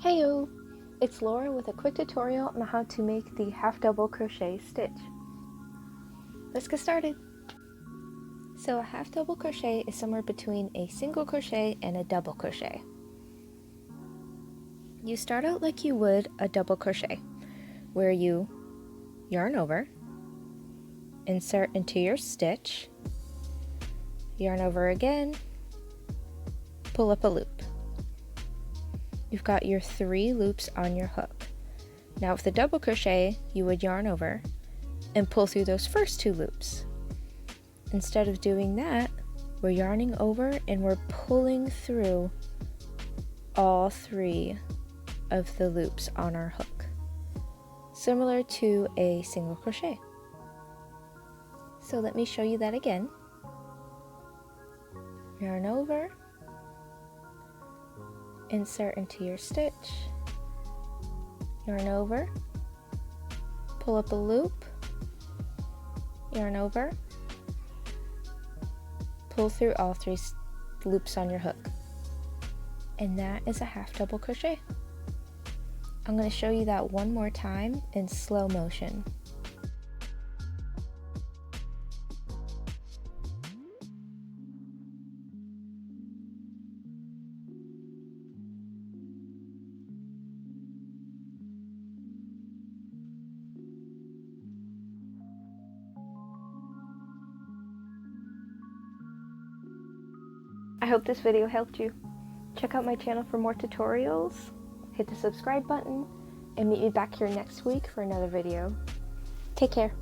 Heyo! It's Laura with a quick tutorial on how to make the half double crochet stitch. Let's get started! So a half double crochet is somewhere between a single crochet and a double crochet. You start out like you would a double crochet, where you yarn over, insert into your stitch, yarn over again, pull up a loop. You've got your 3 loops on your hook. Now with the double crochet, you would yarn over and pull through those first 2 loops. Instead of doing that, we're yarning over and we're pulling through all 3 of the loops on our hook, similar to a single crochet. So let me show you that again. Yarn over, insert into your stitch, yarn over, pull up a loop, yarn over, pull through all 3 loops on your hook, and that is a half double crochet. I'm going to show you that one more time in slow motion. I hope this video helped you. Check out my channel for more tutorials, hit the subscribe button, and meet me back here next week for another video. Take care.